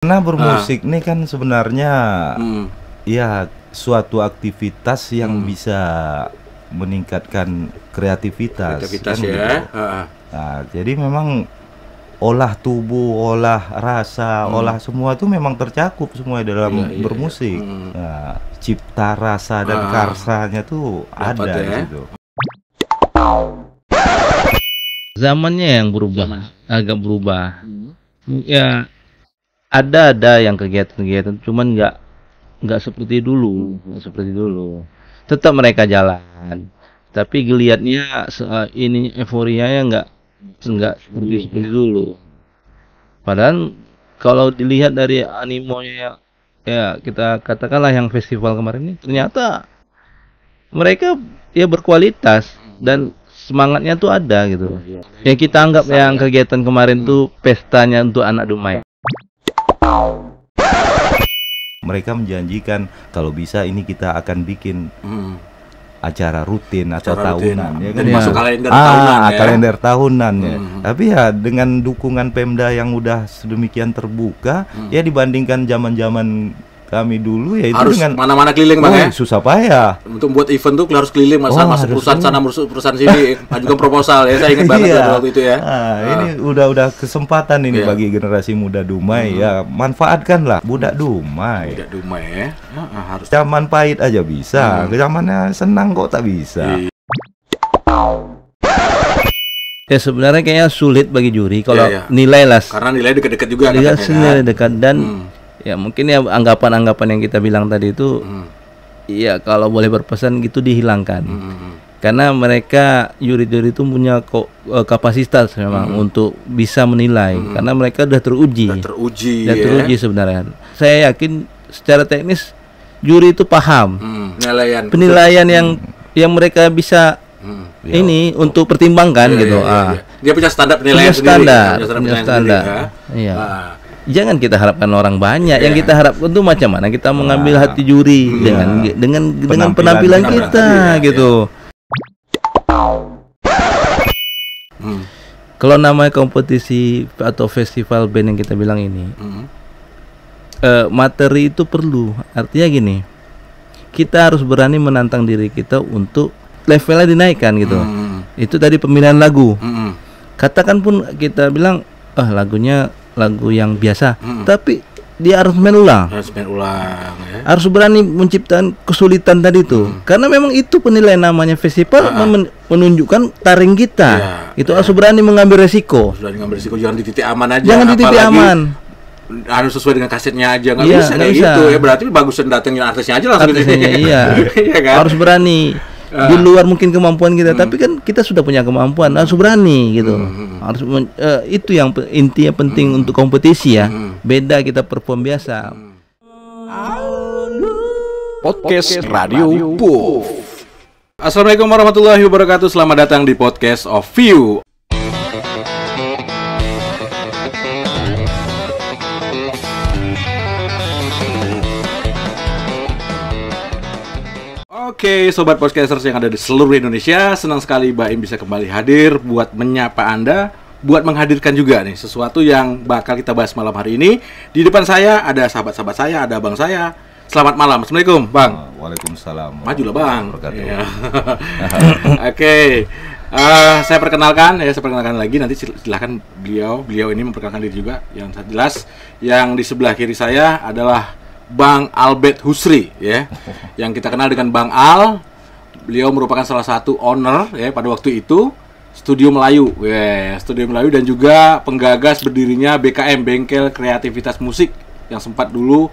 Karena bermusik nih kan sebenarnya ya suatu aktivitas yang bisa meningkatkan kreativitas kan ya. gitu. Nah, jadi memang olah tubuh, olah rasa, olah semua itu memang tercakup semua dalam bermusik. Nah, cipta rasa dan karsanya tuh Dapat ada ya. di situ. Zamannya yang berubah, agak berubah. Ya ada yang kegiatan-kegiatan, cuman nggak seperti dulu, Tetap mereka jalan, tapi geliatnya ini euforianya nggak seperti dulu. Padahal kalau dilihat dari animonya ya kita katakanlah yang festival kemarin ini, ternyata mereka ya berkualitas dan semangatnya tuh ada gitu. Ya kita anggap yang kegiatan kemarin tuh pestanya untuk anak Dumai. Mereka menjanjikan kalau bisa ini kita akan bikin acara rutin atau tahunan ya kan, masuk kalender tahunan ya. Kalender tahunan ya. Tapi ya dengan dukungan Pemda yang udah sedemikian terbuka ya, dibandingkan zaman-zaman kami dulu ya itu harus dengan mana-mana keliling Bang ya. Susah payah. Untuk buat event tuh harus keliling, masuk perusahaan sana, perusahaan sini, ajukan proposal ya. Saya ingat banget waktu itu ya. Ini udah kesempatan ini bagi generasi muda Dumai ya, manfaatkanlah budak Dumai. Budak Dumai ya. Harus. Zaman pahit aja bisa, zamannya senang kok tak bisa. Ya sebenarnya kayaknya sulit bagi juri kalau nilai lah. Karena nilai dekat-dekat juga kan. Nilai dekat dan ya mungkin ya anggapan-anggapan yang kita bilang tadi itu ya kalau boleh berpesan gitu dihilangkan. Karena mereka juri-juri itu punya kapasitas memang untuk bisa menilai karena mereka sudah teruji. Teruji sebenarnya. Saya yakin secara teknis juri itu paham penilaian yang mereka bisa ini untuk pertimbangkan gitu. Dia punya standar penilaian punya standar. Iya. Jangan kita harapkan orang banyak. Yang kita harapkan itu macam mana kita mengambil hati juri dengan penampilan kita gitu. Kalau namanya kompetisi atau festival band yang kita bilang ini, materi itu perlu. Artinya gini, kita harus berani menantang diri kita untuk levelnya dinaikkan gitu. Itu tadi pemilihan lagu. Katakan pun kita bilang, lagunya lagu yang biasa, tapi dia harus main ulang. Ya. Harus berani menciptakan kesulitan tadi itu. Karena memang itu penilaian namanya festival menunjukkan taring kita. Itu harus berani mengambil resiko. Jangan di titik aman aja. Jangan di titik aman. Harus sesuai dengan kasetnya aja, nggak bisa kayak gitu ya. Berarti bagusan datengin artisnya aja langsung di sini. Iya. Kan? Harus berani. Di luar mungkin kemampuan kita, tapi kan kita sudah punya kemampuan, harus berani gitu. Harus itu yang intinya penting untuk kompetisi ya. Beda kita perform biasa. Podcast Radio Puff. Assalamualaikum warahmatullahi wabarakatuh. Selamat datang di podcast of View. Oke, sobat podcasters yang ada di seluruh Indonesia, senang sekali Baim bisa kembali hadir buat menyapa Anda, buat menghadirkan juga nih sesuatu yang bakal kita bahas malam hari ini. Di depan saya ada sahabat-sahabat saya, ada abang saya. Selamat malam. Assalamualaikum, Bang. Waalaikumsalam. Majulah, Bang. Ya. Oke. Saya perkenalkan lagi, nanti silahkan beliau ini memperkenalkan diri juga. Yang jelas yang di sebelah kiri saya adalah Bang Albert Husri ya, yang kita kenal dengan Bang Al. Beliau merupakan salah satu owner ya pada waktu itu Studio Melayu, Studio Melayu, dan juga penggagas berdirinya BKM, Bengkel Kreativitas Musik, yang sempat dulu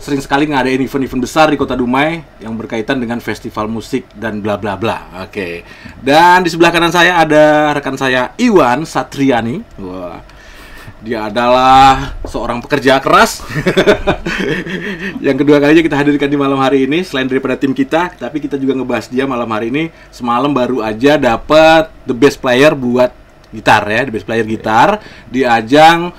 sering sekali ngadain event-event besar di Kota Dumai yang berkaitan dengan festival musik dan bla bla bla. Oke. Dan di sebelah kanan saya ada rekan saya Iwan Satriani. Dia adalah seorang pekerja keras yang kedua kalinya kita hadirkan di malam hari ini. Selain daripada tim kita, tapi kita juga ngebahas dia malam hari ini. Semalam baru aja dapat the best player buat gitar ya, the best player gitar di ajang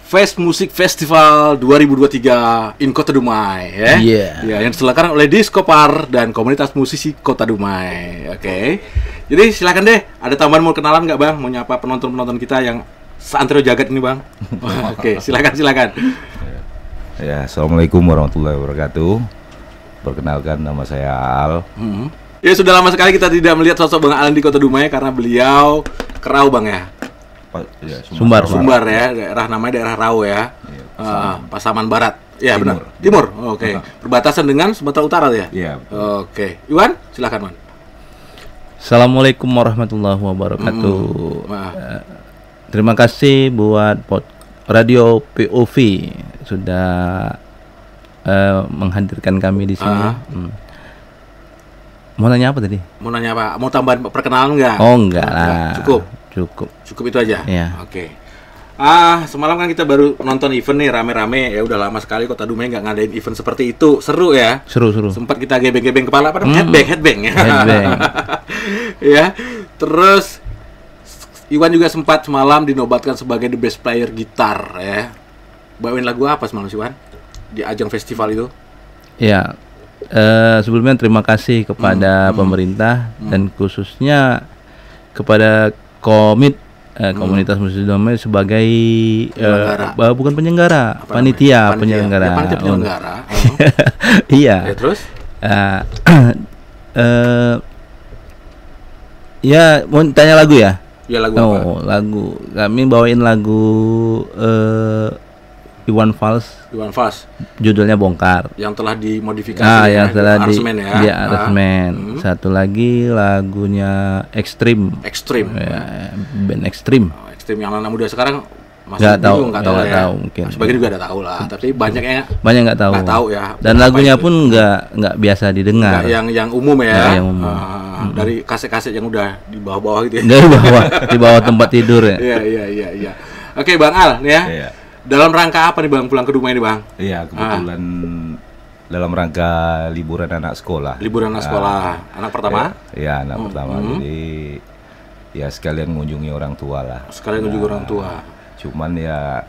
Fest Music Festival 2023 in Kota Dumai ya. Ya, yang diselenggarakan oleh Diskopar dan komunitas musisi Kota Dumai. Oke. Jadi silakan deh, ada tambahan mau kenalan nggak Bang? Mau nyapa penonton-penonton kita yang seantero jagat ini Bang. Oke, silakan. Ya, assalamualaikum warahmatullahi wabarakatuh. Perkenalkan, nama saya Al. Ya, sudah lama sekali kita tidak melihat sosok Bang Al di Kota Dumai karena beliau ke Rau, Bang ya. Ya, Sumbar ya, namanya daerah Rau ya. Pasaman Barat. Ya, benar. Timur. Oke. Perbatasan dengan Sumatera Utara ya? Iya. Oke. Iwan, silakan, Wan. Assalamualaikum warahmatullahi wabarakatuh. Terima kasih buat Radio POV sudah menghadirkan kami di sini. Mau nanya apa tadi? Mau nanya apa? Mau tambahan perkenalan nggak? Oh, enggak lah. Cukup itu aja. Iya. Oke. Semalam kan kita baru nonton event nih rame-rame. Ya udah lama sekali Kota Dumai nggak ngadain event seperti itu. Seru ya? Seru. Sempat kita gebeng-gebeng kepala, apa namanya? Headbang ya. Headbang. Ya. Terus Iwan juga sempat semalam dinobatkan sebagai the best player gitar ya. Bawain lagu apa semalam sih, Iwan? Di ajang festival itu? Ya. Sebelumnya terima kasih kepada pemerintah dan khususnya kepada komunitas musik Dumai sebagai bukan penyelenggara, panitia penyelenggara. Ya, panitia penyelenggara. Iya. Ya, terus? Ya, mau tanya lagu ya? Ya, lagu apa? Lagu. Kami bawain lagu Iwan Fals. Judulnya Bongkar. Yang telah dimodifikasi yang telah di aransemen. Satu lagi lagunya Ekstrim. Ya, band Ekstrim. Ekstrim yang anak muda sekarang masih bingung, nggak tahu mungkin. Sebagian juga ada tahu lah, tapi banyak nggak tahu ya. Dan lagunya pun nggak biasa didengar. Yang umum ya. Yang umum. Dari kaset-kaset yang udah di bawah-bawah gitu ya. Di bawah tempat tidur ya. Iya. Oke, Bang Al ya. Iya. Dalam rangka apa nih Bang pulang ke Dumai ini, Bang? Iya, kebetulan dalam rangka liburan anak sekolah. Anak pertama? Iya, anak pertama. Jadi ya sekalian mengunjungi orang tua lah. Cuman ya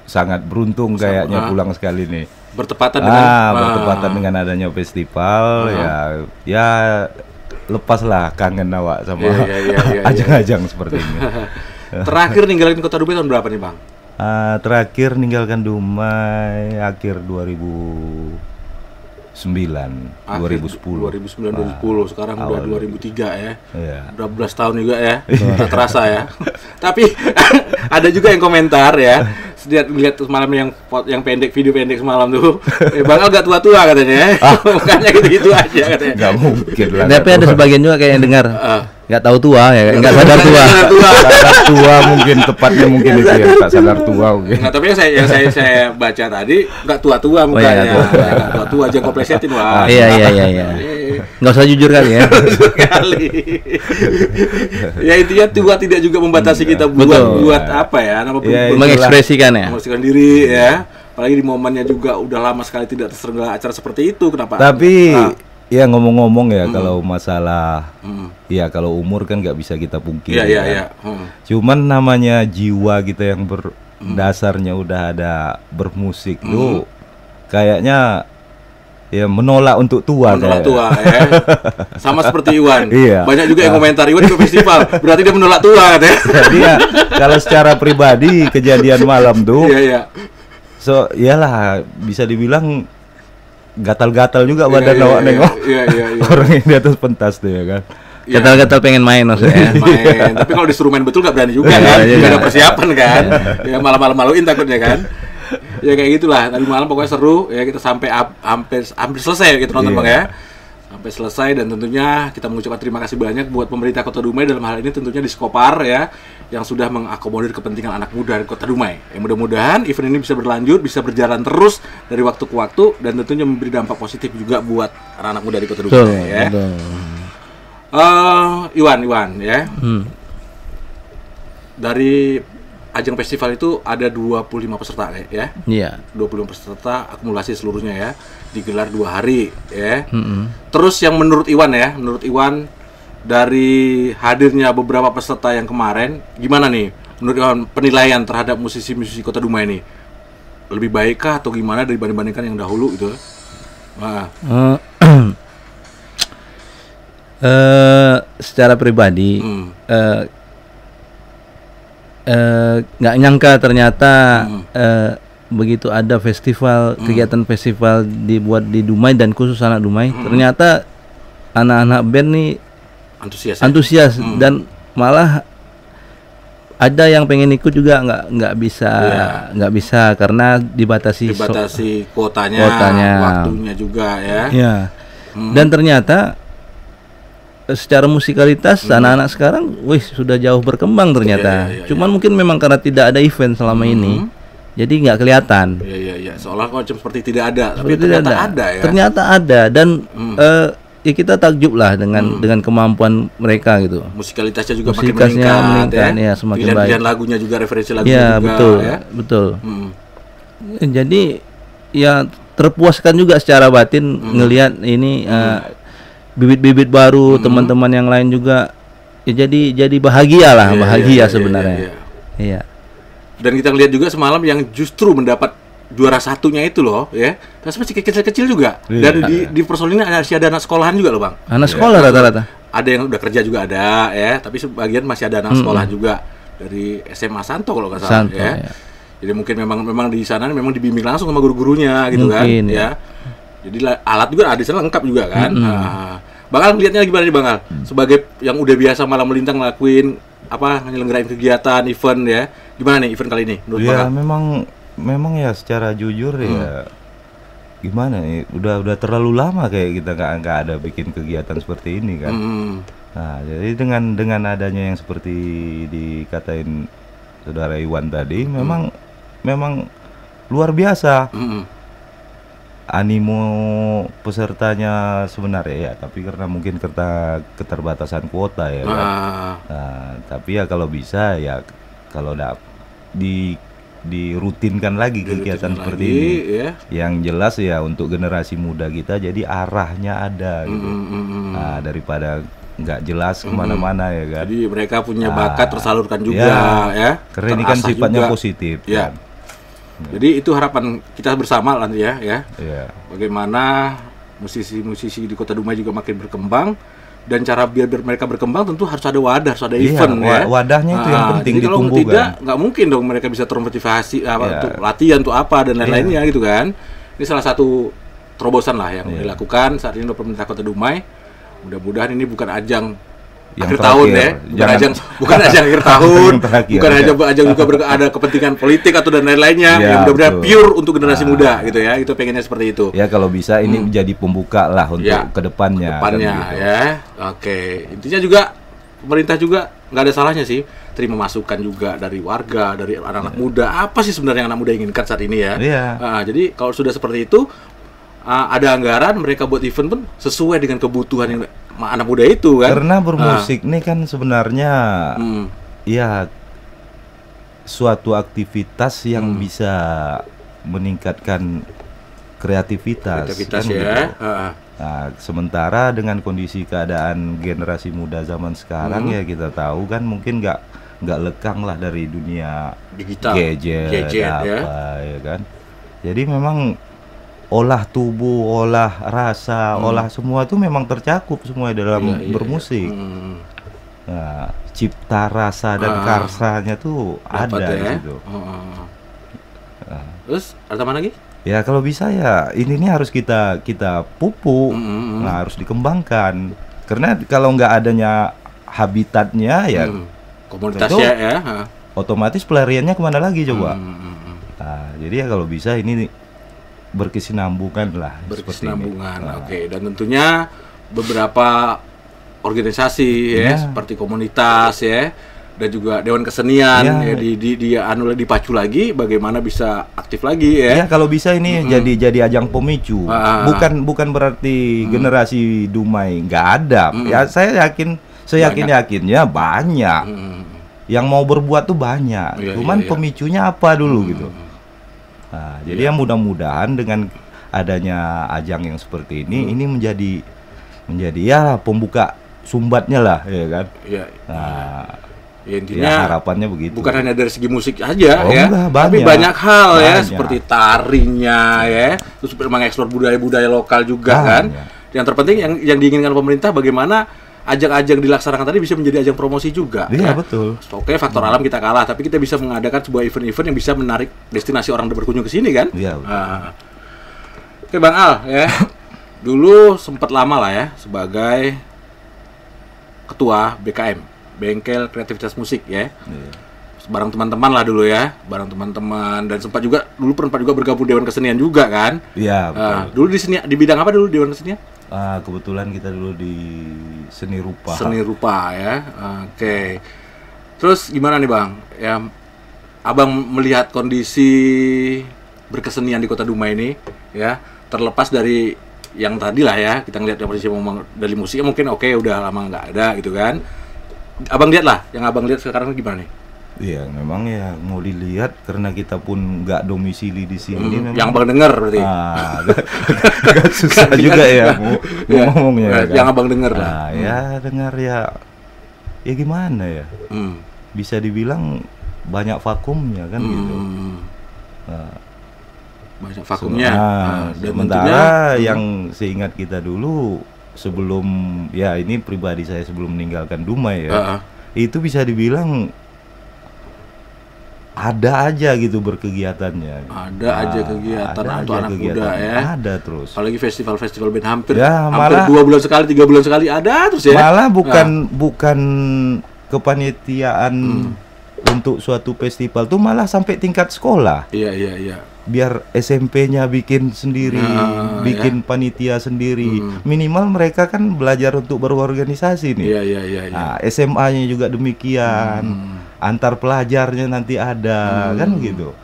sangat beruntung kayaknya pulang sekali nih. Bertepatan dengan adanya festival. Ya lepaslah kangen awak sama ajang-ajang seperti ini. Terakhir ninggalin Kota Dumai tahun berapa nih, Bang? Terakhir ninggalkan Dumai akhir 2010. Sekarang udah 2003 ya. Iya. Berapa belas tahun juga ya. Tak terasa ya. Tapi ada juga yang komentar ya. Lihat semalam yang pendek, video pendek semalam tuh. Bang Al gak tua-tua katanya. Bukannya gitu-gitu aja katanya. Gak mungkin lah. Tapi ada sebagian juga kayak yang dengar nggak tahu tua ya, nggak sadar tua. Sadar tua mungkin tepatnya itu ya, tak sadar tua mungkin. Nah, tapi yang saya baca tadi nggak tua-tua mukanya. Nggak tua-tua, jangan kau plesetin, Wah. Iya. Nggak usah jujur kali ya. Sekali. Ya intinya tua tidak juga membatasi kita buat apa ya? Mengekspresikan ya. Mengekspresikan diri ya. Apalagi di momennya juga udah lama sekali tidak terselenggara acara seperti itu. Kenapa? Tapi ya ngomong-ngomong ya, kalau masalah ya kalau umur kan nggak bisa kita pungkiri. Iya. Cuman namanya jiwa kita yang berdasarnya udah ada bermusik tuh kayaknya ya menolak untuk tua. Ya. Sama seperti Iwan. Iya. Banyak juga yang komentar Iwan ikut festival, berarti dia menolak tua katanya. Jadi ya kalau secara pribadi kejadian malam tuh. Iya. So iyalah bisa dibilang gatal-gatal juga badan awak nengok. Iya. Orang yang di atas pentas tuh ya kan. Gatal-gatal pengen main maksudnya. Main. Tapi kalau disuruh main betul nggak berani juga kan. Nggak ada persiapan kan. Ya malu-maluin takutnya kan. Ya kayak gitulah. Tadi malam pokoknya seru ya, kita sampai hampir selesai gitu nonton Bang ya. Sampai selesai, dan tentunya kita mengucapkan terima kasih banyak buat pemerintah Kota Dumai, dalam hal ini tentunya Diskopar ya, yang sudah mengakomodir kepentingan anak muda di Kota Dumai. Mudah-mudahan event ini bisa berlanjut, bisa berjalan terus dari waktu ke waktu, dan tentunya memberi dampak positif juga buat anak-anak muda di Kota Dumai ya. Iwan ya. Dari ajang festival itu ada 25 peserta ya. Iya. 25 peserta akumulasi seluruhnya ya. Digelar 2 hari ya. Terus yang menurut Iwan dari hadirnya beberapa peserta yang kemarin, gimana nih menurut Iwan penilaian terhadap musisi-musisi Kota Dumai ini? Lebih baik kah atau gimana dibandingkan yang dahulu gitu? Secara pribadi nggak nyangka ternyata begitu ada festival, kegiatan festival dibuat di Dumai dan khusus anak Dumai, ternyata anak-anak band nih antusias dan malah ada yang pengen ikut juga nggak bisa karena dibatasi kuotanya, waktunya juga ya. Dan ternyata secara musikalitas anak-anak sekarang sudah jauh berkembang ternyata. Cuman mungkin memang karena tidak ada event selama ini, jadi nggak kelihatan. Seolah macam seperti tidak ada, tapi ternyata ada ya. Ternyata ada dan ya kita takjub lah dengan kemampuan mereka gitu. Musikalitasnya juga makin meningkat ya, semakin baik. Pilihan lagunya juga, referensi lagunya juga. Betul. Jadi ya terpuaskan juga secara batin ngelihat ini bibit-bibit baru, teman-teman yang lain juga ya jadi bahagia sebenarnya. Iya. Dan kita lihat juga semalam yang justru mendapat juara satunya itu loh ya, tapi masih kecil-kecil juga. Dan di personil ini ada anak sekolahan juga loh Bang. Anak sekolah rata-rata. Ada yang udah kerja juga ada ya, tapi sebagian masih ada anak sekolah juga dari SMA Santo kalau nggak salah ya. Jadi mungkin memang di sana memang dibimbing langsung sama guru-gurunya gitu mungkin, kan ya. Jadi alat juga ada di sana lengkap juga kan. Bang Al lihatnya gimana nih Bang Al? Sebagai yang udah biasa malam melintang ngelakuin nyelenggarain kegiatan event ya. Gimana nih event kali ini menurut Bang Al? Memang ya secara jujur ya gimana nih, udah terlalu lama kayak kita nggak ada bikin kegiatan seperti ini kan. Nah, jadi dengan adanya yang seperti dikatain Saudara Iwan tadi, memang luar biasa. Animo pesertanya sebenarnya ya, tapi karena mungkin keterbatasan kuota ya kan. Nah, tapi ya kalau bisa ya kalau dirutinkan lagi kegiatan seperti ini ya. Yang jelas ya untuk generasi muda kita, jadi arahnya ada gitu. Nah, daripada nggak jelas kemana-mana ya kan. Jadi mereka punya bakat tersalurkan juga ya. Karena ini kan sifatnya positif ya. Kan. Jadi itu harapan kita bersama nanti ya. Bagaimana musisi-musisi di Kota Dumai juga makin berkembang, dan cara biar mereka berkembang tentu harus ada wadah, harus ada event ya. Wadahnya itu yang penting ditumbuhkan. Kalau tidak, nggak mungkin dong mereka bisa termotivasi untuk latihan, untuk apa dan lain-lainnya gitu kan. Ini salah satu terobosan lah yang dilakukan saat ini oleh pemerintah Kota Dumai. Mudah-mudahan ini bukan ajang akhir tahun ya, bukan ajang akhir tahun, bukan ajang juga ada kepentingan politik atau dan lain-lainnya. Yang mudah-mudahan pure untuk generasi muda gitu ya. Itu pengennya seperti itu. Ya kalau bisa ini menjadi pembuka lah untuk kedepannya. Ya. Oke. Intinya juga pemerintah juga nggak ada salahnya sih terima masukan juga dari warga, dari anak-anak muda. Apa sih sebenarnya yang anak muda inginkan saat ini ya? Jadi kalau sudah seperti itu, ada anggaran mereka buat event pun sesuai dengan kebutuhan yang anak muda itu kan. Karena bermusik nih kan sebenarnya ya suatu aktivitas yang bisa meningkatkan kreativitas kan ya. Gitu. Nah, sementara dengan kondisi keadaan generasi muda zaman sekarang ya kita tahu kan mungkin nggak lekang lah dari dunia digital, gadget ya kan. Jadi memang olah tubuh, olah rasa, olah semua itu memang tercakup semua dalam bermusik. Nah, cipta rasa dan karsanya tuh ada di situ. Terus ada mana lagi? Ya kalau bisa ya ini harus kita pupuk, nah harus dikembangkan. Karena kalau nggak adanya habitatnya ya komunitasnya ya, otomatis pelariannya kemana lagi coba? Nah, jadi ya kalau bisa ini berkesinambungan lah. Oke. Dan tentunya beberapa organisasi seperti komunitas ya, dan juga dewan kesenian dipacu lagi bagaimana bisa aktif lagi ya. Kalau bisa ini jadi ajang pemicu. Bukan berarti generasi Dumai nggak ada. Ya saya yakinnya banyak. Yang mau berbuat tuh banyak. Cuman pemicunya apa dulu gitu. Nah, jadi ya mudah-mudahan dengan adanya ajang yang seperti ini menjadi ya pembuka sumbatnya lah ya kan. Nah, intinya ya harapannya begitu. Bukan hanya dari segi musik aja enggak, tapi banyak hal ya seperti tarinya ya, terus mengeksplor budaya-budaya lokal juga kan. Yang terpenting yang diinginkan pemerintah bagaimana ajang-ajang dilaksanakan tadi bisa menjadi ajang promosi juga. Iya, ya. betul. Oke, faktor alam kita kalah, tapi kita bisa mengadakan sebuah event-event yang bisa menarik destinasi orang berkunjung ke sini kan? Iya. Oke, Bang Al ya. Dulu sempat lama lah ya sebagai ketua BKM, Bengkel Kreativitas Musik ya. Iya. Bareng teman-teman lah dulu ya, bareng teman-teman, dan sempat juga bergabung Dewan Kesenian juga kan? Iya, betul. Dulu di bidang apa dulu Dewan Kesenian? Kebetulan kita dulu di seni rupa. Seni rupa ya. Oke. Terus gimana nih Bang? Ya, Abang melihat kondisi berkesenian di Kota Dumai ini ya, terlepas dari yang tadi lah ya, kita ngeliat yang posisi dari musiknya mungkin oke, udah lama nggak ada gitu kan. Abang lihat lah, yang Abang lihat sekarang gimana nih? Iya, memang ya mau dilihat karena kita pun nggak domisili di sini. Memang, yang Abang dengar berarti. Agak susah juga ya mau ngomongnya. Yang kan? Abang dengar lah. Ya dengar ya gimana ya? Bisa dibilang banyak vakumnya kan gitu. Banyak vakumnya. Dan sementara yang seingat kita dulu sebelum ya ini pribadi saya sebelum meninggalkan Dumai ya, itu bisa dibilang ada aja gitu berkegiatannya. Ada aja kegiatan untuk anak muda ya. Ada terus. Apalagi festival-festival band hampir malah 2 bulan sekali, 3 bulan sekali ada terus ya. Malah bukan kepanitiaan untuk suatu festival tuh malah sampai tingkat sekolah. Iya. Biar SMP-nya bikin sendiri, bikin panitia sendiri. Minimal mereka kan belajar untuk berorganisasi nih. Iya. Nah, SMA-nya juga demikian. Antar pelajarnya nanti ada kan gitu.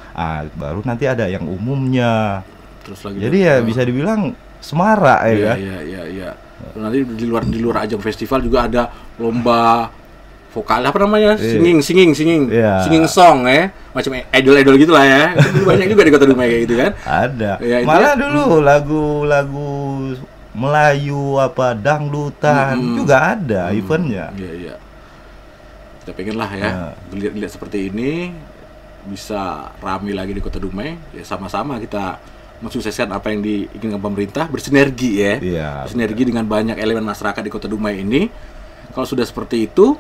Baru nanti ada yang umumnya. Terus lagi. Jadi ya bisa dibilang semarak ya. Iya. Nanti di luar ajang festival juga ada lomba vokal apa namanya? Singing song ya. Macam idol gitulah ya. Itu banyak juga di Kota Dumai kayak gitu kan. Ada. Ya, malah dulu lagu-lagu Melayu apa dangdutan juga ada eventnya. Iya. Kita pengen lah ya lihat seperti ini bisa ramai lagi di Kota Dumai. Ya sama-sama kita mensukseskan apa yang diinginkan pemerintah, bersinergi ya. Bersinergi dengan banyak elemen masyarakat di Kota Dumai ini. Kalau sudah seperti itu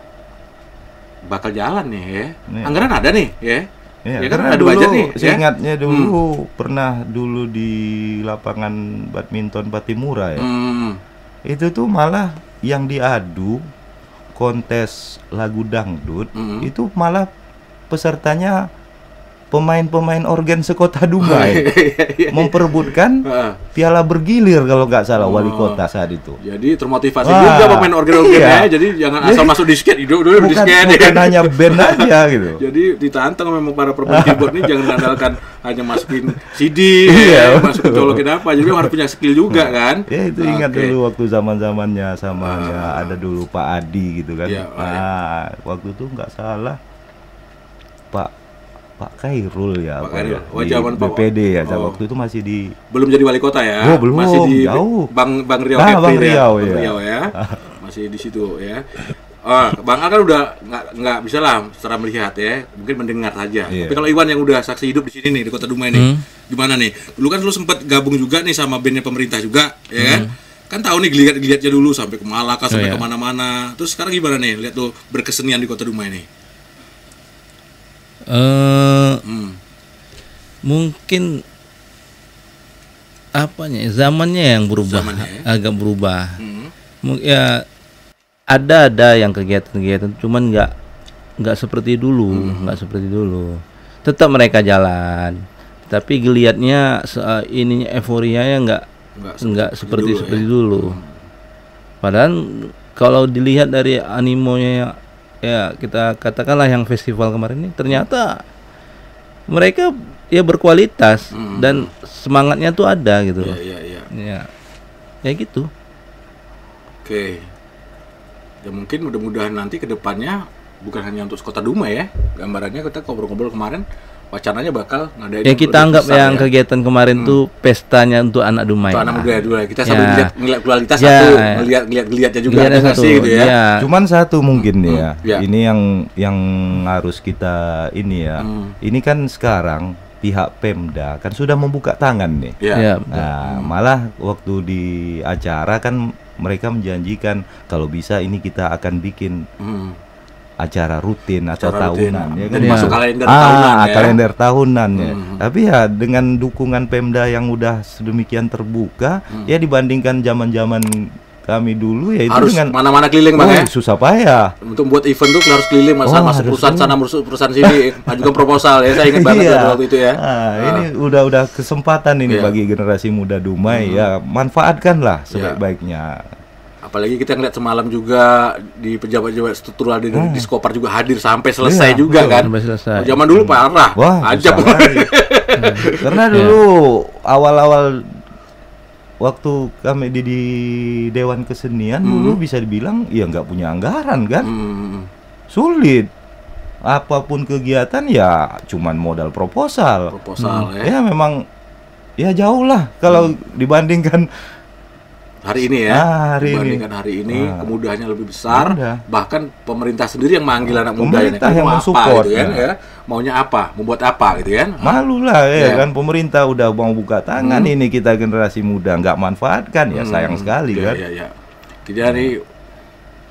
bakal jalan nih ya. Anggaran ada nih ya. Ya kan ada budget nih. Seingatnya dulu pernah dulu di lapangan badminton Patimura ya. Itu tuh malah yang diadu kontes lagu dangdut itu malah pesertanya pemain-pemain organ sekota Dumai memperebutkan piala bergilir kalau nggak salah wali kota saat itu. Jadi termotivasi juga pemain organ-organnya. Jadi jangan asal masuk disket dulu disket. Bukan hanya band aja gitu. Jadi ditantang memang para pemain keyboard ini jangan mengandalkan hanya masukin CD, masukin colokin apa. Jadi harus punya skill juga kan. Ya itu ingat dulu waktu zaman-zamannya sama ada dulu Pak Adi gitu kan. Waktu itu nggak salah Pak Khairul ya, Pak Khairul. Di Zaman BPD ya, waktu itu masih di belum jadi wali kota ya. Belum, masih di jauh. Bang Riau Bang Riau ya. Masih di situ ya. Bang Al kan udah nggak bisa lah secara melihat ya, mungkin mendengar saja. Tapi kalau Iwan yang udah saksi hidup di sini nih di Kota Dumai nih, gimana nih? Dulu kan lu sempat gabung juga nih sama bandnya pemerintah juga, ya kan? Kan tahu nih geliat-geliatnya dulu sampai ke Malaka, sampai kemana-mana. Terus sekarang gimana nih? Lihat tuh berkesenian di Kota Dumai nih. Mungkin apanya zamannya yang berubah, agak berubah. Ya ada yang kegiatan-kegiatan, cuman nggak seperti dulu, Tetap mereka jalan, tapi geliatnya ininya euforianya nggak seperti dulu. Padahal kalau dilihat dari animonya ya kita katakanlah yang festival kemarin ini ternyata mereka ya berkualitas dan semangatnya tuh ada gitu. Ya gitu. Oke. Ya mungkin mudah-mudahan nanti ke depannya bukan hanya untuk Kota Dumai ya. Gambarannya kita ngobrol-ngobrol kemarin wacananya bakal ngadain. Ya kita anggap yang kegiatan kemarin tuh pestanya untuk anak Dumai. Untuk anak muda dulu. Kita sambil ngeliat kualitas ngeliat-ngeliatnya juga ada satu gitu ya. Cuman satu mungkin ya. Ini yang harus kita ini ya. Ini kan sekarang pihak Pemda kan sudah membuka tangan nih. Nah, malah waktu di acara kan mereka menjanjikan kalau bisa ini kita akan bikin acara rutin atau tahunan, ya kan? Masuk kalender tahunan ya. Kalender tahunan ya. Tapi ya dengan dukungan Pemda yang udah sedemikian terbuka, ya dibandingkan zaman-zaman kami dulu ya itu harus dengan mana-mana keliling Bang ya. Susah payah. Untuk buat event tuh harus keliling masuk perusahaan sana perusahaan sini, ajukan proposal ya. Saya ingat banget waktu itu ya. Ini udah kesempatan ini bagi generasi muda Dumai ya, manfaatkanlah sebaik-baiknya. Apalagi kita ngeliat semalam juga di pejabat-pejabat struktural di Diskopar juga hadir sampai selesai juga kan. Sampai selesai. Zaman dulu parah. Ajab. Karena dulu awal-awal waktu kami di Dewan Kesenian dulu bisa dibilang ya nggak punya anggaran kan, sulit. Apapun kegiatan ya cuman modal proposal ya. Memang ya jauh lah kalau dibandingkan hari ini ya. Dibandingkan hari ini kemudahannya lebih besar. Bahkan pemerintah sendiri yang manggil anak muda ini yang mau support gitu kan ya. Maunya apa, membuat apa gitu kan. Malu lah ya kan, pemerintah udah mau buka tangan, ini kita generasi muda nggak manfaatkan ya, sayang sekali kan. Jadi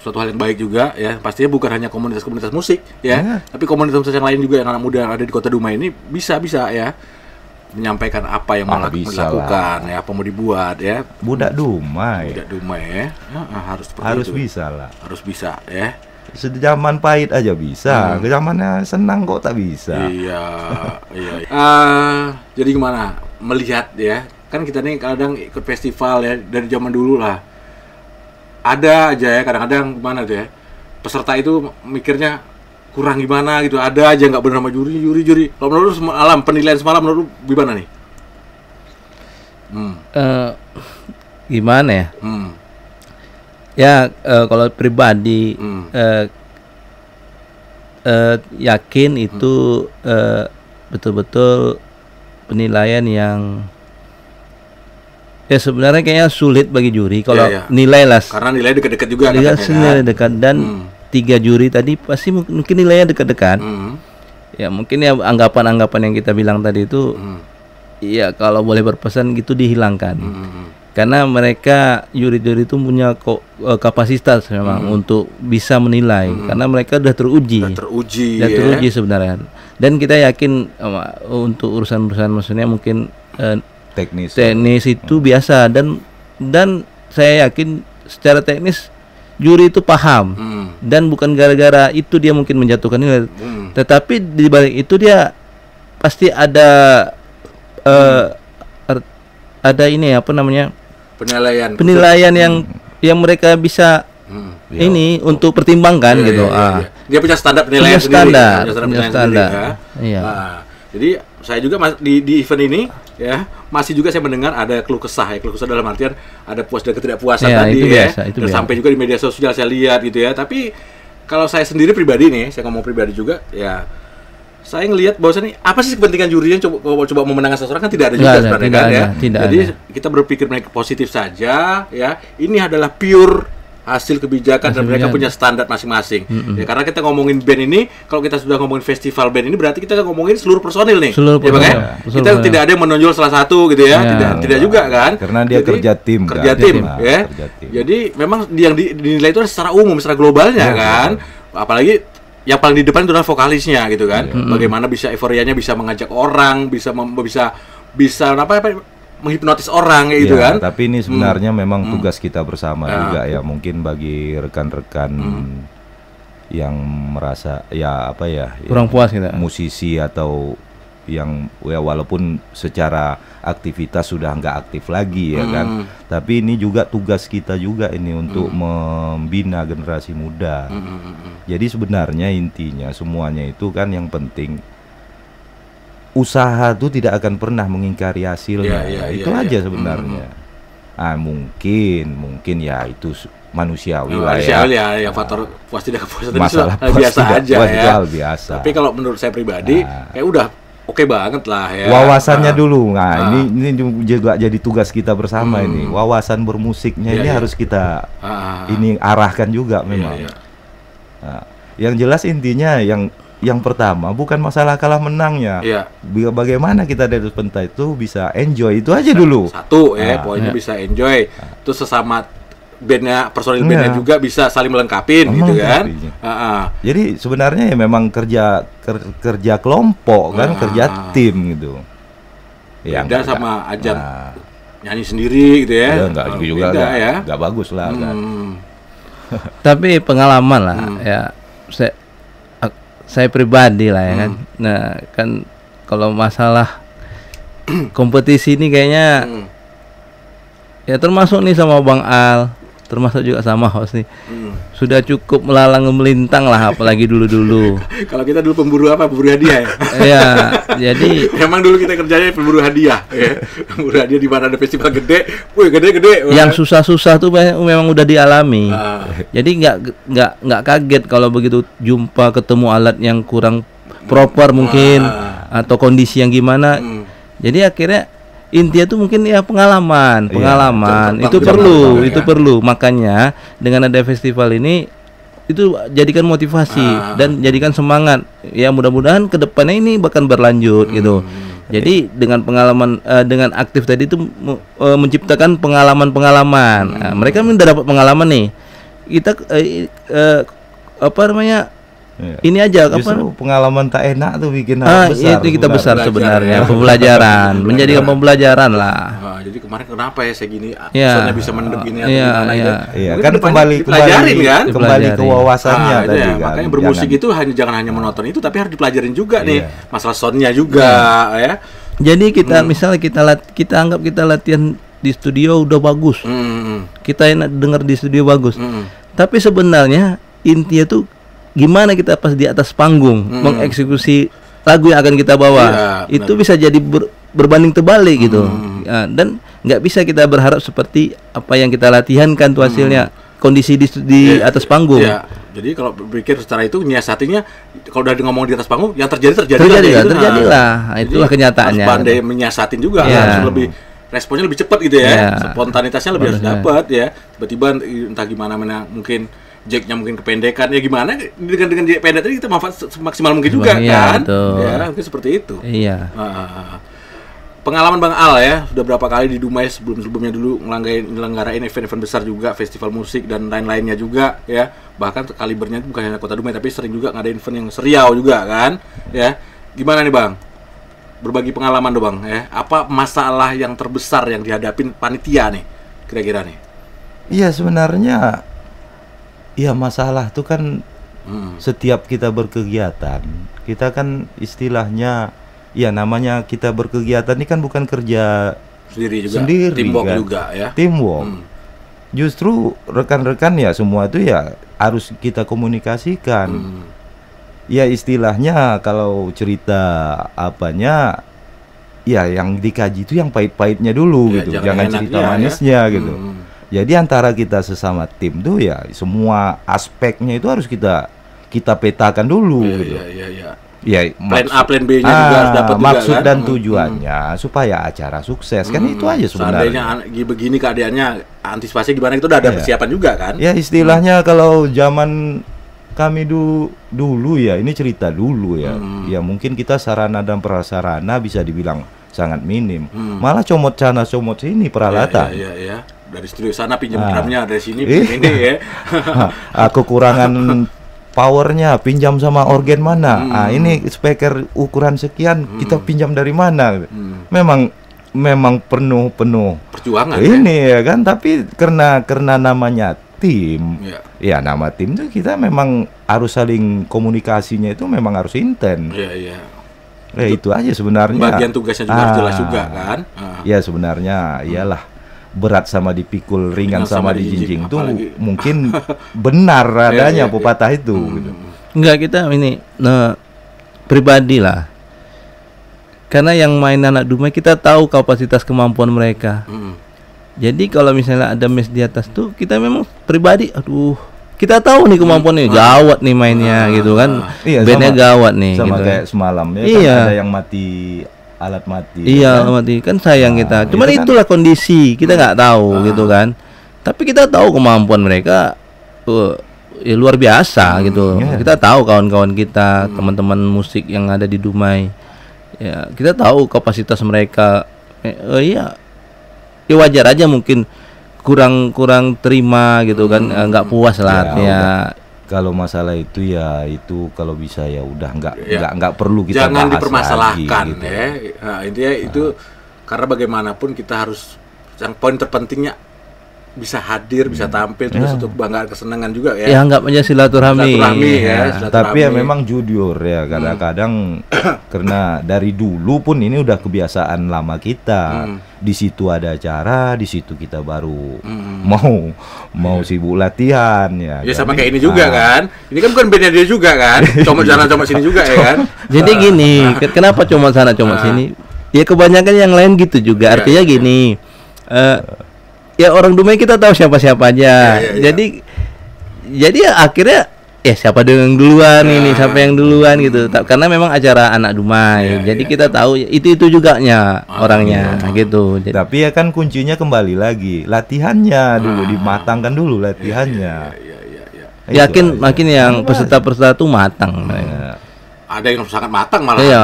suatu hal yang baik juga ya, pastinya bukan hanya komunitas-komunitas musik ya, tapi komunitas yang lain juga yang anak muda yang ada di Kota Dumai ini bisa ya menyampaikan apa yang mau dilakukan ya, apa mau dibuat ya. Budak Dumai ya, harus itu. Harus bisa ya. Sejaman pahit aja bisa, zamannya senang kok tak bisa. Iya. Jadi gimana melihat ya, kan kita nih kadang ikut festival ya dari zaman dulu lah. Ada aja ya kadang-kadang gimana tuh ya, peserta itu mikirnya kurang gimana gitu, ada aja nggak benar sama juri. Kalau menurut semalam penilaian semalam menurut gimana nih? Gimana ya? Ya kalau pribadi yakin itu betul-betul penilaian yang ya sebenarnya kayaknya sulit bagi juri kalau nilai lah. Karena nilai dekat-dekat juga kan. Nilai dekat dan 3 juri tadi pasti mungkin nilainya dekat-dekat. Ya mungkin ya anggapan-anggapan yang kita bilang tadi itu ya kalau boleh berpesan gitu dihilangkan. Karena mereka juri-juri itu punya kapasitas memang untuk bisa menilai, karena mereka sudah teruji sebenarnya. Dan kita yakin untuk urusan-urusan maksudnya mungkin teknis itu biasa, dan saya yakin secara teknis juri itu paham, dan bukan gara-gara itu dia mungkin menjatuhkan nilai, tetapi di balik itu dia pasti ada ini apa namanya penilaian yang mereka bisa ini untuk pertimbangkan gitu. Dia punya standar penilaian standar. Jadi saya juga di event ini ya masih juga saya mendengar ada keluh kesah dalam artian ada puas dan ketidakpuasan tadi itu biasa. Sampai juga di media sosial saya lihat gitu ya. Tapi kalau saya sendiri pribadi nih, saya ngomong pribadi juga ya, saya ngelihat bahwasannya apa sih kepentingan jurinya coba memenangkan seseorang, kan tidak ada juga sebenarnya kan ya. Jadi kita berpikir mereka positif saja ya. Ini adalah pure hasil kebijakan dan mereka punya standar masing-masing. Ya karena kita ngomongin band ini, kalau kita sudah ngomongin festival band ini berarti kita ngomongin seluruh personil nih. Kita tidak ada yang menonjol salah satu gitu ya. Tidak juga kan. Karena dia kerja tim ya. Jadi memang yang dinilai itu secara umum, secara globalnya kan. Apalagi yang paling di depan itu adalah vokalisnya gitu kan. Bagaimana bisa euforianya bisa mengajak orang, bisa menghipnotis orang kayak gitu kan. Tapi ini sebenarnya memang tugas kita bersama juga ya. Mungkin bagi rekan-rekan yang merasa kurang puas kita, musisi atau yang ya walaupun secara aktivitas sudah nggak aktif lagi ya kan. Tapi ini juga tugas kita juga ini untuk membina generasi muda. Jadi sebenarnya intinya semuanya itu kan yang penting usaha itu tidak akan pernah mengingkari hasilnya. Itu aja sebenarnya. Mungkin ya itu manusiawi lah ya. Faktor puas tidak puas masalah biasa aja ya. Hal biasa. Tapi kalau menurut saya pribadi kayak udah oke banget lah ya. Wawasannya dulu. Ini juga jadi tugas kita bersama ini. Wawasan bermusiknya ini harus kita ini arahkan juga memang. Yang jelas intinya yang pertama bukan masalah kalah menangnya. Bagaimana kita dari pentas itu bisa enjoy, itu aja dulu. Satu poinnya bisa enjoy. Terus sesama bandnya, personil bandnya juga bisa saling melengkapin gitu kan. Jadi sebenarnya ya memang kerja kelompok kan, kerja tim gitu. Beda sama ajang nyanyi sendiri gitu ya. Enggak juga enggak bagus lah kan. Tapi pengalaman lah ya, saya pribadi lah ya kan. Nah kan kalau masalah kompetisi ini kayaknya ya termasuk nih sama Bang Al, termasuk juga sama host nih, sudah cukup melalang melintang lah, apalagi dulu-dulu. Kalau kita dulu pemburu hadiah ya. Iya, jadi emang dulu kita kerjanya pemburu hadiah ya. Pemburu hadiah di mana ada festival gede, wih gede-gede. Yang susah-susah tuh memang udah dialami. Jadi nggak kaget kalau begitu jumpa ketemu alat yang kurang proper mungkin, atau kondisi yang gimana. Jadi akhirnya intinya tuh mungkin ya pengalaman itu perlu. Makanya dengan ada festival ini itu jadikan motivasi dan jadikan semangat. Ya mudah-mudahan kedepannya ini bakal berlanjut gitu. Jadi dengan pengalaman dengan aktif tadi itu menciptakan pengalaman. Nah, mereka udah dapat pengalaman nih. Kita apa namanya? Ini aja justru pengalaman tak enak tuh bikin besar. Itu kita besar sebenarnya, pembelajaran, menjadikan pembelajaran lah. Jadi kemarin kenapa ya saya gini, soalnya bisa mendem gini atau gimana gitu. Iya, kan kembali ke wawasannya tadi kan. Makanya bermusik itu jangan hanya menonton itu, tapi harus dipelajarin juga nih, masalah soundnya juga ya. Jadi kita misalnya kita anggap kita latihan di studio udah bagus, kita enak dengar di studio bagus, tapi sebenarnya intinya tuh gimana kita pas di atas panggung mengeksekusi lagu yang akan kita bawa, itu bisa jadi berbanding terbalik gitu. Dan nggak bisa kita berharap seperti apa yang kita latihankan tuh hasilnya kondisi di atas panggung. Jadi kalau berpikir secara itu nyiasatinya, kalau udah ngomong di atas panggung yang terjadilah. Nah, itulah kenyataannya. Harus pandai menyiasatin juga, harus lebih responnya lebih cepat gitu ya, spontanitasnya lebih harus dapat ya. Tiba-tiba entah gimana mungkin jacknya mungkin kependekan ya, gimana dengan pendek tadi kita manfaat semaksimal mungkin juga kan. Ya mungkin seperti itu. Pengalaman Bang Al ya, sudah berapa kali di Dumai sebelumnya dulu ngelenggarain event-event besar juga, festival musik dan lain-lainnya juga ya. Bahkan kalibernya bukan hanya Kota Dumai, tapi sering juga ngadain event yang seriau juga kan ya. Gimana nih Bang, berbagi pengalaman dong Bang ya, apa masalah yang terbesar yang dihadapin panitia nih kira-kira nih? Iya sebenarnya iya, masalah tuh kan setiap kita berkegiatan, kita kan istilahnya ya namanya kita berkegiatan ini kan bukan kerja sendiri, teamwork kan? Juga ya. Teamwork. Justru rekan-rekan ya semua itu ya harus kita komunikasikan. Ya istilahnya kalau cerita apanya ya yang dikaji itu yang pahit-pahitnya dulu gitu, jangan cerita manisnya gitu. Jadi antara kita sesama tim tuh ya semua aspeknya itu harus kita petakan dulu gitu. Ya plan A, plan B-nya juga harus dapat juga, maksud kan? Dan tujuannya supaya acara sukses kan itu aja sebenarnya. Seandainya begini keadaannya, antisipasi gimana itu udah ada persiapan juga kan? Ya istilahnya kalau zaman kami dulu ya, ini cerita dulu ya. Ya mungkin kita sarana dan prasarana bisa dibilang sangat minim. Malah comot sana comot sini peralatan. Iya. Dari studio sana pinjam drumnya, dari sini pinjam ini ya. Kekurangan powernya pinjam sama organ mana. Ini speaker ukuran sekian kita pinjam dari mana. Memang penuh perjuangan. Ini ya kan, tapi karena namanya tim. Ya nama tim tuh kita memang harus saling komunikasinya itu memang harus intens. Ya itu aja sebenarnya. Bagian tugasnya juga harus jelas juga kan. Ya sebenarnya iyalah, berat sama dipikul, ringan sama dijinjing itu mungkin benar adanya pepatah itu gitu. Enggak, kita ini pribadi lah. Karena yang main anak Dumai kita tahu kapasitas kemampuan mereka. Jadi kalau misalnya ada mes di atas tuh kita memang pribadi kita tahu nih kemampuannya gawat nih mainnya gitu kan. Bandnya gawat nih sama gitu. Kayak semalam ya kan ada yang mati, alat mati. Iya, kan? Mati kan sayang kita. Cuman itulah kan kondisi, kita nggak tahu gitu kan. Tapi kita tahu kemampuan mereka ya luar biasa gitu. Kita tahu kawan-kawan kita, teman-teman musik yang ada di Dumai. Ya, kita tahu kapasitas mereka. Ya wajar aja mungkin kurang terima gitu kan, nggak puas lah artinya. Kalau masalah itu ya itu kalau bisa ya udah nggak perlu kita jangan bahas dipermasalahkan lagi, gitu. ya. Nah, intinya itu karena bagaimanapun kita harus, yang poin terpentingnya bisa hadir, bisa tampil, terus untuk kebanggaan, kesenangan juga ya. Ya anggap aja silaturahmi. Silaturahmi. Tapi ya memang jujur ya kadang-kadang karena dari dulu pun ini udah kebiasaan lama kita. Di situ ada acara, di situ kita baru mau sibuk latihan ya. Ya sama kayak ini juga kan. Ini kan bukan bandnya dia juga kan. Comot sana comot sini juga ya kan. Jadi gini, kenapa comot sana comot sini? Ya kebanyakan yang lain gitu juga. Artinya gini. Ya orang Dumai kita tahu siapa-siapa aja. Jadi ya akhirnya siapa yang duluan ini, siapa yang duluan gitu. Karena memang acara anak Dumai. Jadi kita tahu itu juga orangnya gitu. Jadi, tapi ya kan kuncinya kembali lagi latihannya dulu, dimatangkan dulu latihannya. Yakin makin yang peserta-peserta tuh matang. Ada yang sangat matang malah. Iya,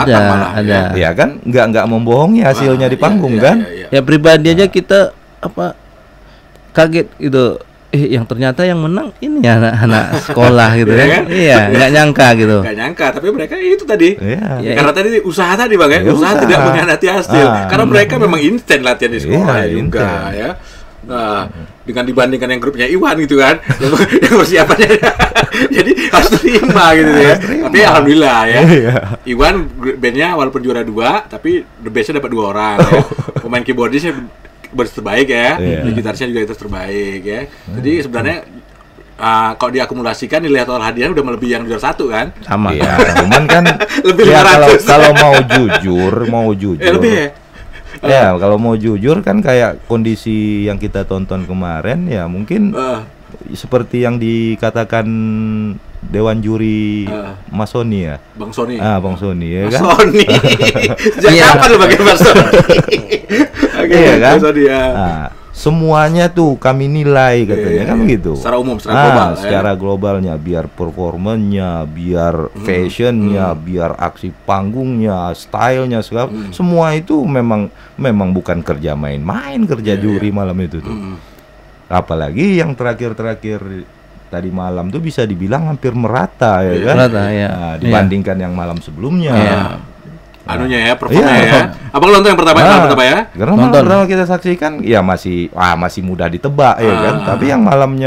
ada. Ya kan nggak membohongi hasilnya di panggung kan. Ya pribadi aja kita kaget gitu, yang ternyata yang menang ini anak-anak sekolah gitu kan. Iya, nggak nyangka gitu. Nggak nyangka, tapi mereka itu tadi. Iya. Karena tadi usaha tadi Bang ya, usaha tidak mengkhianati hasil. Karena mereka memang instan latihan di sekolah juga ya. Nah, dengan dibandingkan yang grupnya Iwan gitu kan, yang persiapannya jadi harus terima gitu ya. Tapi alhamdulillah ya, Iwan bandnya walaupun juara 2, tapi the bestnya dapat 2 orang ya. Pemain keyboardisnya terbaik ya, gitarisnya juga itu terbaik ya. Jadi sebenarnya kalau diakumulasikan nilai total hadiah udah melebihi yang juara 1 kan? Sama. Ya, cuman kan lebih ya 500. kalau mau jujur. Lebih ya? Ya, kalau mau jujur kan kayak kondisi yang kita tonton kemarin ya mungkin seperti yang dikatakan Dewan Juri Mas Sony ya. Bang Sony. Bang Sony ya kan. Mas Sony. Sejak kapan lu pakai Mas Sony? Oke, Iya kan? Mas Sony ya. Semuanya tuh kami nilai katanya kan begitu. Secara umum, secara global. Secara globalnya, biar performanya, biar fashionnya, biar aksi panggungnya, stylenya, semua itu memang bukan kerja main-main, kerja juri malam itu tuh. Apalagi yang terakhir tadi malam tuh bisa dibilang hampir merata ya kan. Merata ya. Dibandingkan yang malam sebelumnya. Anunya ya, performanya ya. Abang nonton yang pertama ya? Karena malam pertama kita saksikan ya masih mudah ditebak ya kan. Tapi yang malam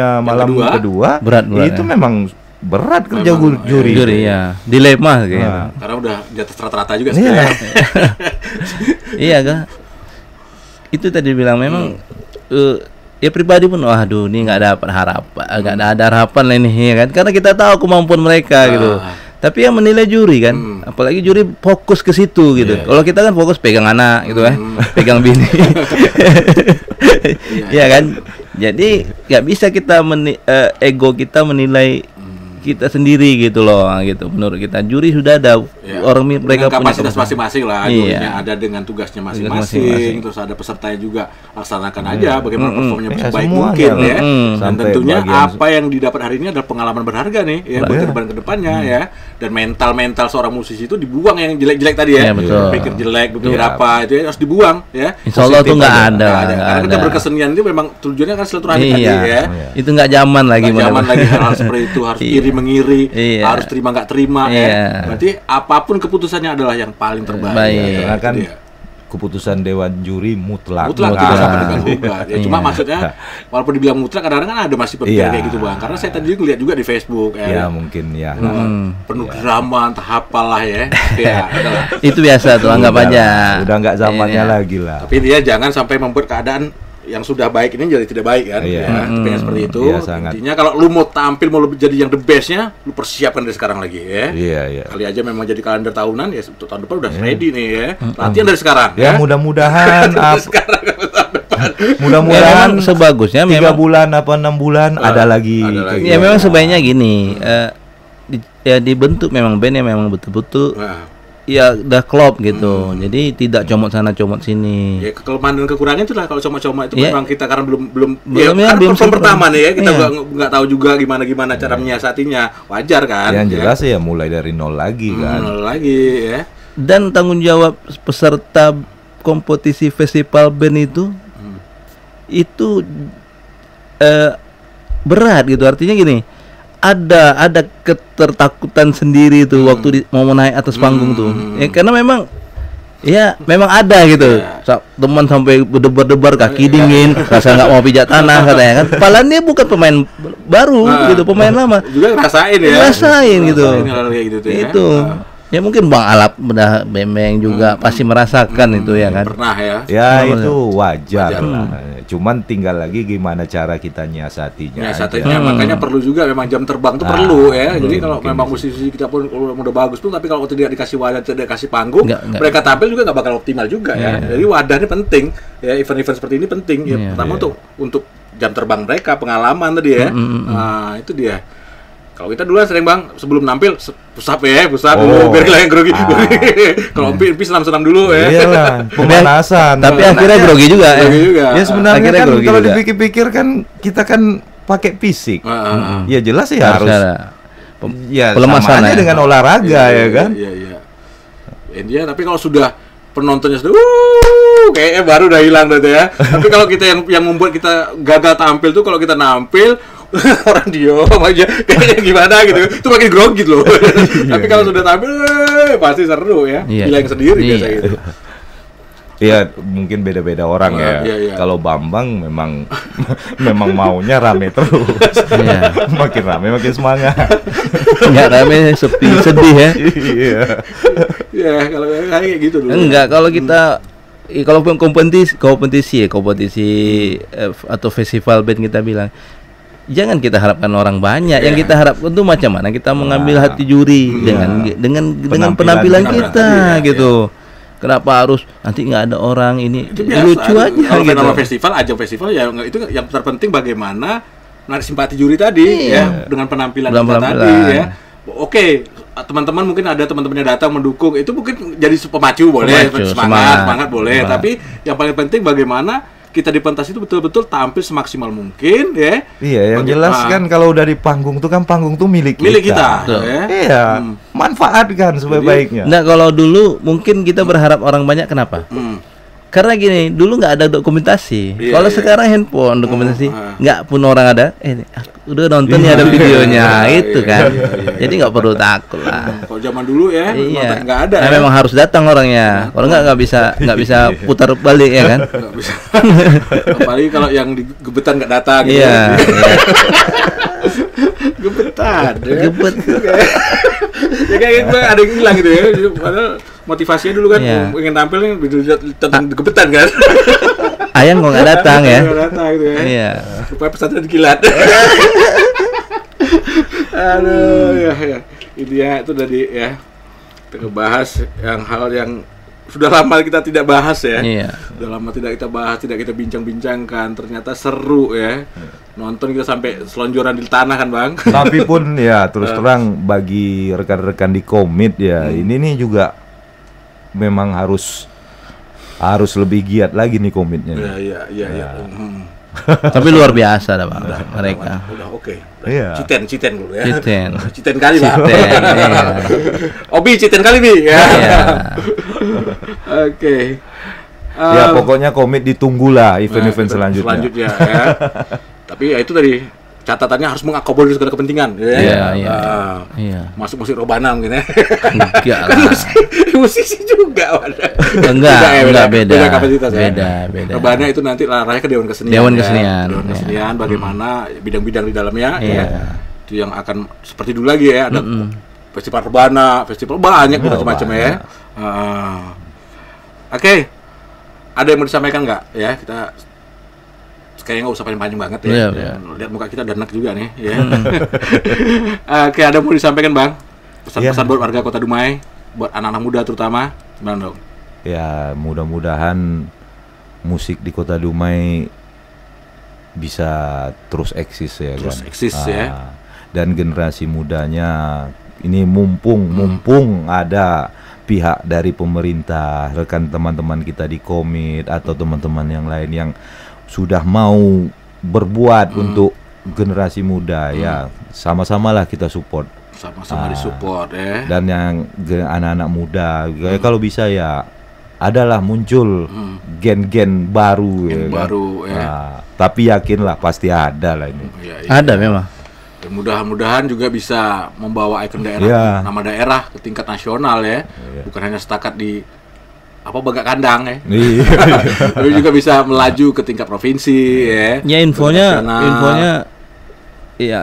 kedua berat itu memang berat kerja juri ya. Dilema kayaknya. Karena udah di atas rata-rata juga sebenarnya. Iya kan. Itu tadi bilang memang ya pribadi pun waduh ini nggak dapat harapan, nggak ada harapan lah ini ya kan. Karena kita tahu kemampuan mereka gitu. Tapi yang menilai juri kan, apalagi juri fokus ke situ gitu. Kalau kita kan fokus pegang anak gitu kan, pegang bini, ya kan. Jadi nggak bisa kita ego kita menilai kita sendiri gitu loh, gitu. Menurut kita juri sudah ada orang mereka punya kapasitas masing-masing lah, jurinya ada dengan tugasnya masing-masing, terus ada pesertanya juga laksanakan aja bagaimana performanya sebaik mungkin ya. Dan tentunya apa yang didapat hari ini adalah pengalaman berharga nih ya buat ke depannya ya. Dan mental seorang musisi itu dibuang yang jelek-jelek tadi ya. Pikir jelek, pikir apa itu ya harus dibuang ya. Insyaallah tuh nggak ada. Karena kita berkesenian itu memang tujuannya kan silaturahmi tadi ya. Itu nggak zaman lagi. Zaman lagi hal seperti itu, harus iri mengiri, harus terima nggak terima ya. Berarti apapun keputusannya adalah yang paling terbaik. Karena kan keputusan Dewan Juri mutlak tidak sampai diganggu-gugat. Ya cuma maksudnya walaupun dibilang mutlak kadang-kadang kan ada masih berpikir kayak gitu Bang. Karena saya tadi ngeliat juga di Facebook ya. Mungkin ya. Penuh drama entah apalah ya. Itu biasa tuh, anggap aja. Udah nggak zamannya lagi lah. Tapi dia jangan sampai membuat keadaan yang sudah baik ini jadi tidak baik kan. Pengen seperti itu. Intinya kalau lu mau tampil mau jadi yang the bestnya, lu persiapkan dari sekarang lagi ya. Kali aja memang jadi kalender tahunan ya, untuk tahun depan udah ready nih ya. Latihan dari sekarang ya. Mudah-mudahan mudah-mudahan sebagusnya 3 bulan apa 6 bulan ada lagi. Ya memang sebaiknya gini, dibentuk memang band yang memang betul-betul ya udah klop gitu. Jadi tidak comot sana comot sini. Ya kelemahan dan kekurangannya itu lah kalau comot-comot itu memang kita karena belum perform pertama nih ya, kita nggak tahu juga gimana cara menyiasatinya. Wajar kan? Yang jelas ya mulai dari nol lagi kan. Nol lagi ya. Dan tanggung jawab peserta kompetisi festival band itu itu berat gitu. Artinya gini, ada ketertakutan sendiri tuh waktu mau naik atas panggung tuh. Ya, karena memang ada gitu. Teman sampai berdebar-debar, kaki dingin, rasa nggak mau pijak tanah katanya kan. Padahal dia bukan pemain baru gitu, pemain lama. Juga ngerasain ya. Ngerasain gitu. Gitu ya. Itu. Ya mungkin Bang Alap udah Bemeng juga pasti merasakan itu ya kan. Pernah ya. Ya itu wajar lah. Cuman tinggal lagi gimana cara kita nyiasatinya. Makanya perlu juga memang jam terbang itu perlu ya. Jadi kalau memang musisi kita pun udah bagus pun, tapi kalau tidak dikasih wadah, tidak dikasih panggung, mereka tampil juga nggak bakal optimal juga ya. Jadi wadahnya penting ya, event-event seperti ini penting ya. Pertama untuk jam terbang mereka, pengalaman tadi ya. Nah, itu dia. Kalau kita dulu sering Bang, sebelum nampil pusap dulu biar hilang grogi. Kalau Empi senam-senam dulu ya. Iyalah, pemanasan. Tapi akhirnya grogi juga. Ya sebenarnya kan kalau dipikir-pikir kan kita kan pakai fisik. Ya jelas ya harus. Ya sama dengan olahraga ya kan. Iya. Tapi kalau sudah penontonnya sudah kayaknya baru udah hilang tuh ya. Tapi kalau kita yang membuat kita gagal tampil tuh, kalau kita nampil orang diam aja kayaknya gimana gitu, itu makin grogi loh. Tapi kalau sudah tampil pasti seru ya, hilang sendiri biasa gitu. Iya, mungkin beda-beda orang ya. Kalau Bambang memang maunya rame terus. Makin rame makin semangat. Nggak rame sepi sedih ya. Iya, kalau kayak gitu dulu. Enggak, kalau kita kalau kompetisi atau festival band kita bilang, jangan kita harapkan orang banyak. Yang kita harapkan tuh macam mana kita mengambil hati juri dengan penampilan kita gitu. Kenapa harus nanti nggak ada orang ini? Lucu aja kalau gitu. Festival, ajang festival ya itu yang terpenting bagaimana menarik simpati juri tadi ya, dengan penampilan kita tadi ya. Oke, teman-teman mungkin ada teman-temannya datang mendukung, itu mungkin jadi pemacu boleh, semangat boleh. Tapi yang paling penting bagaimana kita di pentas itu betul-betul tampil semaksimal mungkin ya. Iya, yang jelas kan kalau udah di panggung tuh kan panggung tuh milik kita. Ya. Iya, manfaatkan sebaik-baiknya. Nah, kalau dulu mungkin kita berharap orang banyak, kenapa? Karena gini, dulu nggak ada dokumentasi. Kalau sekarang handphone dokumentasi, nggak pun orang ada, udah nonton ya ada videonya, itu kan. Jadi nggak perlu takut lah. Kalau zaman dulu ya, nggak ada. Nah, memang harus datang orangnya. Kalau nggak bisa putar balik ya kan. Nggak bisa. Apalagi kalau yang di gebetan nggak datang. Iya. Gebetan. Gebet. Ya kayak gitu ada yang hilang gitu ya. Padahal motivasinya dulu kan ingin tampil nih tentang gebetan kan. Ayang kok nggak datang ya. Nggak datang gitu ya. Iya. Supaya pesantren kilat. Aduh ya. Intinya itu tadi ya. Kita ngebahas hal yang sudah lama kita tidak bahas ya. Sudah lama tidak kita bahas, tidak kita bincang-bincangkan. Ternyata seru ya. Nonton kita sampai selonjoran di tanah kan Bang. Tapi pun ya terus terang bagi rekan-rekan di komit ya, ini nih juga memang harus lebih giat lagi nih komitnya. Iya. Tapi luar biasa dah Bang, mereka. Udah oke. Iya. Citen dulu ya. Citen kali Bang. iya. Obi citen kali Bi ya. Oke. Ya pokoknya komit ditunggulah event-event selanjutnya ya. Tapi ya itu tadi catatannya harus mengakomodir segala kepentingan ya. Iya. Masuk musik robana mungkin ya. Enggak Kan musisi juga ada. Enggak beda kapasitas beda. Robana itu nanti arahnya ke Dewan Kesenian. Dewan Kesenian. Bagaimana bidang-bidang di dalamnya ya. Itu yang akan seperti dulu lagi ya, ada festival rebana, festival banyak macam-macam ya. Oke. Ada yang mau disampaikan nggak ya? Kita kayaknya nggak usah panjang-panjang banget ya. Lihat muka kita danak juga nih ya. Oke, ada yang mau disampaikan Bang? Pesan-pesan buat warga Kota Dumai, buat anak-anak muda terutama, gimana dong? Ya, mudah-mudahan musik di Kota Dumai bisa terus eksis ya kan. Ya. Dan generasi mudanya ini mumpung ada pihak dari pemerintah, rekan teman-teman kita di komit atau teman-teman yang lain yang sudah mau berbuat untuk generasi muda ya, sama-samalah kita support. Sama-sama disupport ya. Dan yang anak-anak muda kalau bisa ya adalah muncul gen-gen baru, Gen baru, ya. Nah, tapi yakinlah pasti ada lah ini. Ada memang. Dan mudah-mudahan juga bisa membawa ikon daerah, Iya. nama daerah ke tingkat nasional ya, bukan hanya setakat di Bagak Kandang ya. Iya. Tapi juga bisa melaju ke tingkat provinsi ya. Ya infonya nasional. ya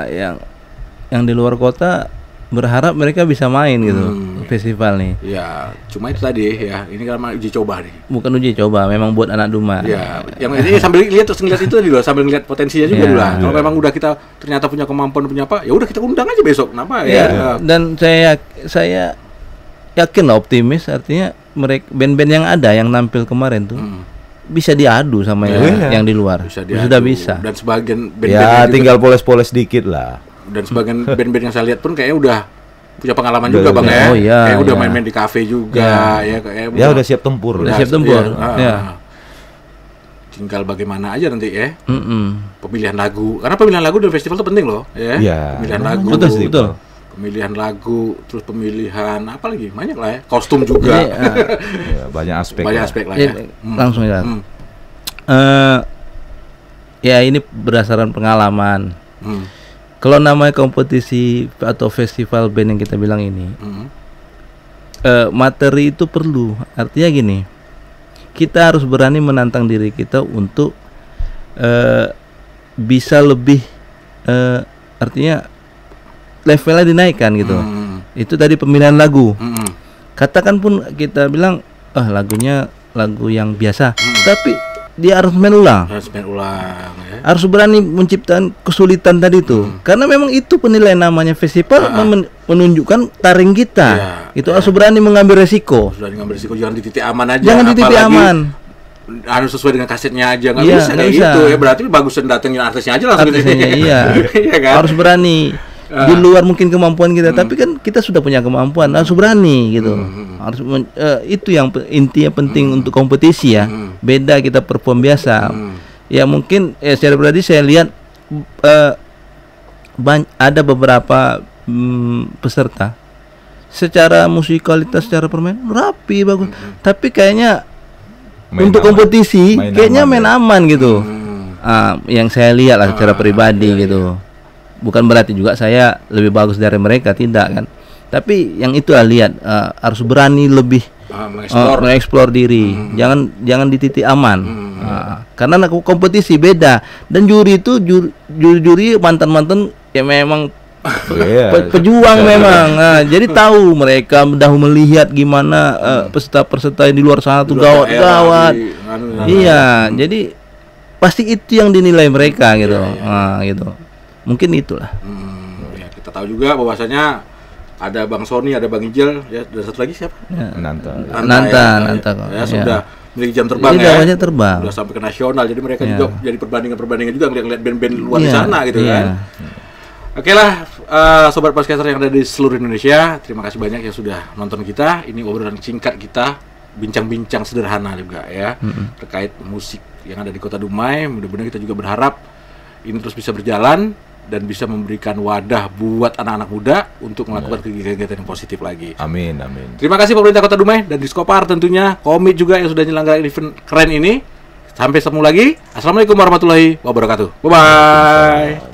yang di luar kota berharap mereka bisa main gitu festival nih. Ya, cuma itu tadi ya, ini kan uji coba nih. Bukan uji coba, memang buat anak Duma. Ya, yang ini sambil lihat terus ngeliat itu dulu, sambil ngeliat potensinya juga Ya, dulu lah. Kalau memang udah kita ternyata punya kemampuan, punya apa, ya udah kita undang aja besok. Kenapa Ya, ya? dan saya yakin lah, optimis, artinya mereka band-band yang ada yang nampil kemarin tuh bisa diadu sama yang di luar. Sudah bisa. Dan sebagian Ya band-band tinggal poles-poles dikit lah. dan sebagian band-band yang saya lihat pun kayaknya udah punya pengalaman juga Bang ya. Oh, iya, kayak udah iya. main-main di kafe juga ya kayak Ya udah siap tempur. Udah lah. siap tempur. Iya. Ya. Tinggal bagaimana aja nanti ya. Mm-mm. Pemilihan lagu. Karena pemilihan lagu di festival itu penting loh ya. Iya. Pemilihan lagu. Betul. Pemilihan lagu, terus pemilihan apa lagi? Banyak lah ya. Kostum juga. Ya, banyak aspek. Banyak lah. aspek lah ya. Langsung ya. Ya ini berdasarkan pengalaman. Kalau namanya kompetisi atau festival band yang kita bilang ini, materi itu perlu. Artinya gini, kita harus berani menantang diri kita untuk bisa lebih, artinya levelnya dinaikkan gitu. Itu tadi pemilihan lagu. Katakan pun kita bilang, lagunya lagu yang biasa, tapi dia harus main ulang. Harus main ulang ya. Harus berani menciptakan kesulitan tadi itu, karena memang itu penilaian namanya festival, menunjukkan taring kita. Itu harus berani mengambil resiko. Sudah ngambil risiko, jangan di titik aman aja. Jangan di titik apalagi aman. harus sesuai dengan kasetnya aja, nggak Iya, bisa nggak kayak bisa. gitu ya. Berarti bagusan datengin artisnya aja langsung gitu. Artisnya, iya. Iya kan? Harus berani. Di luar mungkin kemampuan kita, tapi kan kita sudah punya kemampuan, harus berani gitu. Harus itu yang intinya penting untuk kompetisi ya. Beda kita perform biasa. Ya mungkin secara pribadi saya lihat ada beberapa peserta secara musikalitas, secara permainan rapi, bagus. Tapi kayaknya Main untuk aman. kompetisi Main kayaknya aman, main ya. aman gitu. Yang saya lihat lah secara pribadi gitu. Bukan berarti juga saya lebih bagus dari mereka, tidak kan. Tapi yang itu lihat, harus berani lebih mengeksplor diri. Jangan di titik aman. Karena kompetisi beda, dan juri itu juri mantan ya memang pejuang memang. Jadi tahu mereka udah melihat gimana peserta-peserta yang di luar sana tuh gawat-gawat. Iya, jadi pasti itu yang dinilai mereka gitu. Gitu. Mungkin itulah. Ya, kita tahu juga bahwasanya ada Bang Sony, ada Bang Ijel, ya, dan satu lagi siapa? Nanta. Ya, sudah memiliki jam terbang Jadi ya. banyak terbang. Sudah sampai ke nasional, jadi mereka juga jadi perbandingan juga ngeliat band-band luar di sana gitu kan. Oke lah, sobat podcaster yang ada di seluruh Indonesia, terima kasih banyak yang sudah nonton kita. Ini obrolan singkat kita, bincang-bincang sederhana juga ya, terkait musik yang ada di Kota Dumai. Mudah-mudahan kita juga berharap ini terus bisa berjalan dan bisa memberikan wadah buat anak-anak muda untuk melakukan kegiatan yang positif lagi. Amin. Terima kasih pemerintah Kota Dumai dan Diskopar tentunya, Komit juga yang sudah menyelenggarakan event keren ini. Sampai ketemu lagi. Assalamualaikum warahmatullahi wabarakatuh. Bye bye.